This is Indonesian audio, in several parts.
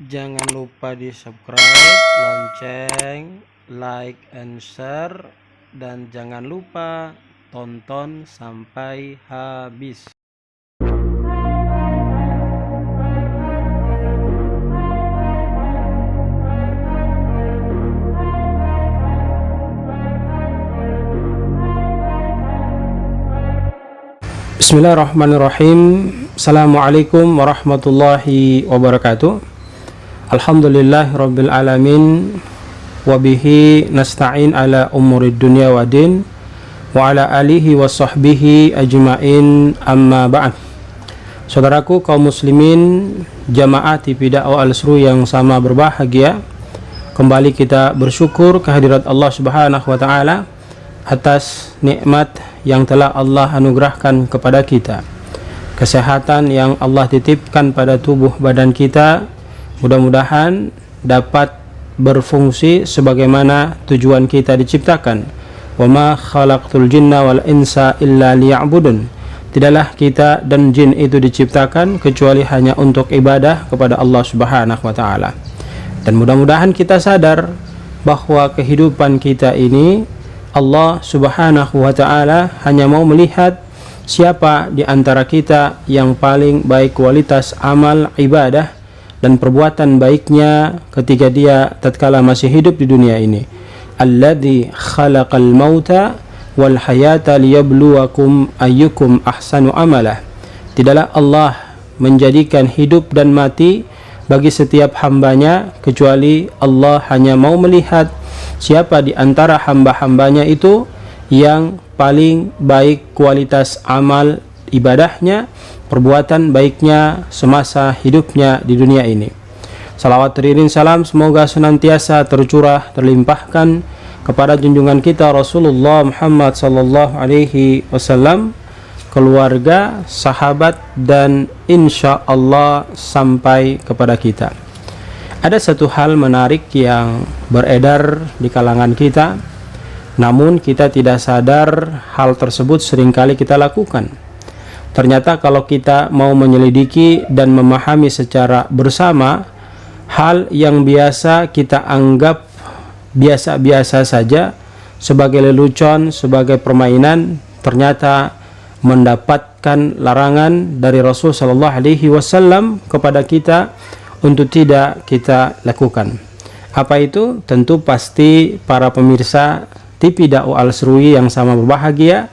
Jangan lupa di subscribe, lonceng, like, and share, dan jangan lupa tonton sampai habis. Bismillahirrahmanirrahim. Assalamualaikum warahmatullahi wabarakatuh. Alhamdulillahirabbil alamin, wabihi nasta'in ala umurid dunya wa din, wa ala alihi wa sahbihi ajma'in, amma ba'd. Saudaraku kaum muslimin jamaah TV dakwah Al-Seru yang sama berbahagia, kembali kita bersyukur kehadirat Allah Subhanahu wa taala atas nikmat yang telah Allah anugerahkan kepada kita, kesehatan yang Allah titipkan pada tubuh badan kita. Mudah-mudahan dapat berfungsi sebagaimana tujuan kita diciptakan. Wa ma khalaqtul jinna wal insa illa liya'budun. Tidaklah kita dan jin itu diciptakan kecuali hanya untuk ibadah kepada Allah Subhanahu wa taala. Dan mudah-mudahan kita sadar bahwa kehidupan kita ini Allah Subhanahu wa taala hanya mau melihat siapa di antara kita yang paling baik kualitas amal ibadah dan perbuatan baiknya ketika dia tatkala masih hidup di dunia ini. Alladzi khalaqal mauta wal hayata liyabluwakum ayyukum ahsanu amalah. Tidaklah Allah menjadikan hidup dan mati bagi setiap hambanya, kecuali Allah hanya mau melihat siapa di antara hamba-hambanya itu yang paling baik kualitas amal ibadahnya, perbuatan baiknya semasa hidupnya di dunia ini. Salawat teriring salam semoga senantiasa tercurah terlimpahkan kepada junjungan kita Rasulullah Muhammad sallallahu alaihi wasallam, keluarga, sahabat, dan insya Allah sampai kepada kita. Ada satu hal menarik yang beredar di kalangan kita, namun kita tidak sadar hal tersebut seringkali kita lakukan. Ternyata kalau kita mau menyelidiki dan memahami secara bersama, hal yang biasa kita anggap biasa-biasa saja sebagai lelucon, sebagai permainan, ternyata mendapatkan larangan dari Rasul sallallahu alaihi wasallam kepada kita untuk tidak kita lakukan. Apa itu? Tentu pasti para pemirsa TV dakwah Al-Seru yang sama berbahagia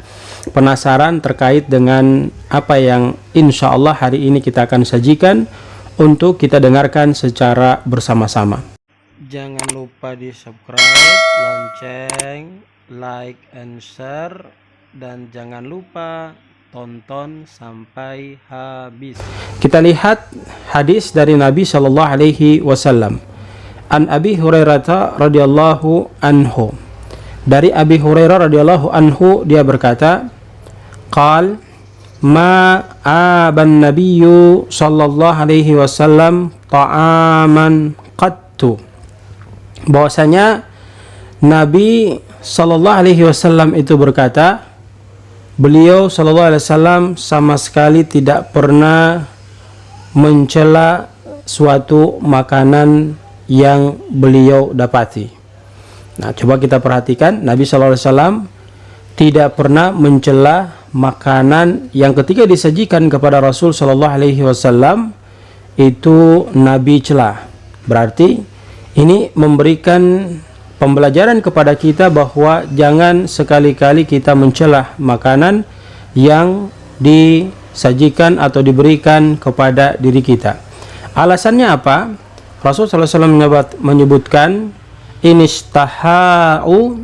penasaran terkait dengan apa yang insya Allah hari ini kita akan sajikan untuk kita dengarkan secara bersama-sama. Jangan lupa di subscribe, lonceng, like, and share, dan jangan lupa tonton sampai habis. Kita lihat hadis dari Nabi Shallallahu Alaihi Wasallam. An Abi Hurairah radhiyallahu anhu. Dari Abi Hurairah radhiyallahu anhu dia berkata, qal ma aban nabiyyu sallallahu alaihi wasallam ta'aman qattu. Bahwasanya Nabi sallallahu alaihi wasallam itu berkata, beliau sallallahu alaihi wasallam sama sekali tidak pernah mencela suatu makanan yang beliau dapati. Nah, coba kita perhatikan, Nabi sallallahu alaihi wasallam tidak pernah mencela makanan yang ketika disajikan kepada Rasul sallallahu alaihi wasallam itu Nabi celah. Berarti ini memberikan pembelajaran kepada kita bahwa jangan sekali-kali kita mencela makanan yang disajikan atau diberikan kepada diri kita. Alasannya apa? Rasul sallallahu alaihi wasallam menyebutkan inistahau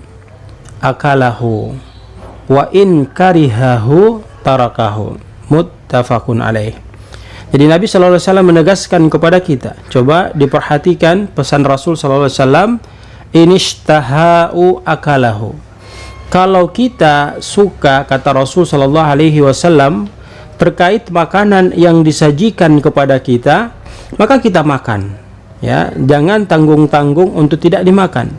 akalahu wa in karihahu tarakahu, muttafaqun alaih. Jadi Nabi sallallahu alaihi wasallam menegaskan kepada kita, coba diperhatikan pesan Rasul sallallahu alaihi wasallam, inistahau akalahu. Kalau kita suka, kata Rasul sallallahu alaihi wasallam, terkait makanan yang disajikan kepada kita, maka kita makan. Ya, jangan tanggung-tanggung untuk tidak dimakan.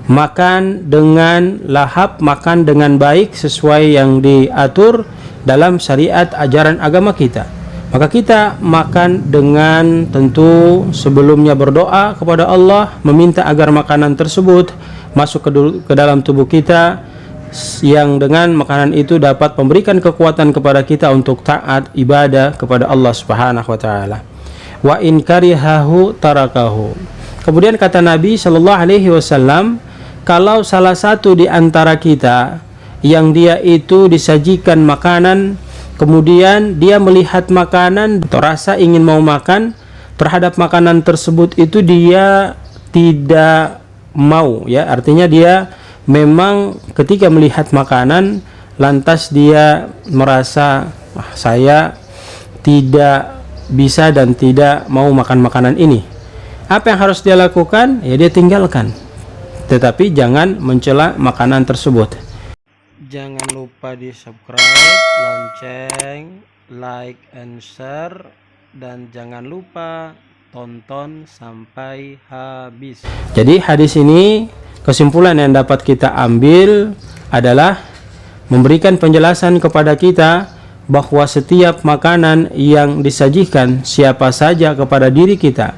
Makan dengan lahap, makan dengan baik sesuai yang diatur dalam syariat ajaran agama kita. Maka kita makan dengan tentu sebelumnya berdoa kepada Allah, meminta agar makanan tersebut masuk ke dalam tubuh kita, yang dengan makanan itu dapat memberikan kekuatan kepada kita untuk taat ibadah kepada Allah Subhanahu wa taala. Wa in karihahu tarakahu. Kemudian kata Nabi sallallahu alaihi wasallam, kalau salah satu di antara kita yang dia itu disajikan makanan, kemudian dia melihat makanan, terasa ingin mau makan terhadap makanan tersebut, itu dia tidak mau, ya, artinya dia memang ketika melihat makanan lantas dia merasa saya tidak bisa dan tidak mau makan makanan ini. Apa yang harus dia lakukan? Ya, dia tinggalkan. Tetapi jangan mencela makanan tersebut. Jangan lupa di subscribe, lonceng, like and share, dan jangan lupa tonton sampai habis. Jadi hadis ini, kesimpulan yang dapat kita ambil adalah memberikan penjelasan kepada kita bahwa setiap makanan yang disajikan siapa saja kepada diri kita,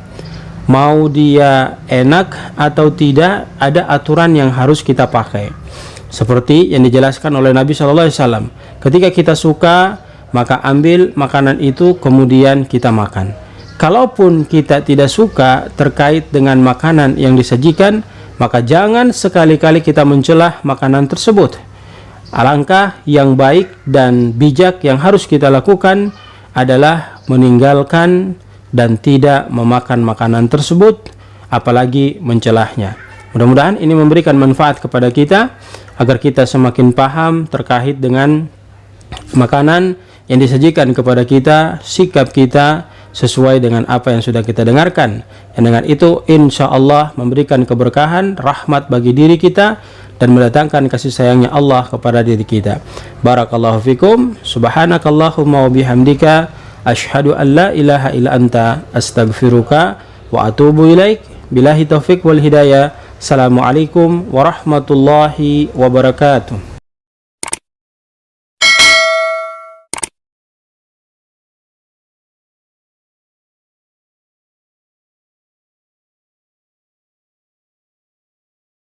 mau dia enak atau tidak, ada aturan yang harus kita pakai. Seperti yang dijelaskan oleh Nabi SAW, ketika kita suka, maka ambil makanan itu kemudian kita makan. Kalaupun kita tidak suka terkait dengan makanan yang disajikan, maka jangan sekali-kali kita mencela makanan tersebut. Alangkah yang baik dan bijak yang harus kita lakukan adalah meninggalkan dan tidak memakan makanan tersebut, apalagi mencelahnya. Mudah-mudahan ini memberikan manfaat kepada kita, agar kita semakin paham terkait dengan makanan yang disajikan kepada kita, sikap kita sesuai dengan apa yang sudah kita dengarkan. Dan dengan itu insya Allah memberikan keberkahan, rahmat bagi diri kita, dan mendatangkan kasih sayangnya Allah kepada diri kita. Barakallahu fikum. Subhanakallahumma wa bihamdika, asyhadu an la ilaha illa anta, astaghfiruka wa atubu ilaik. Billahi taufik wal hidayah. Assalamualaikum warahmatullahi wabarakatuh.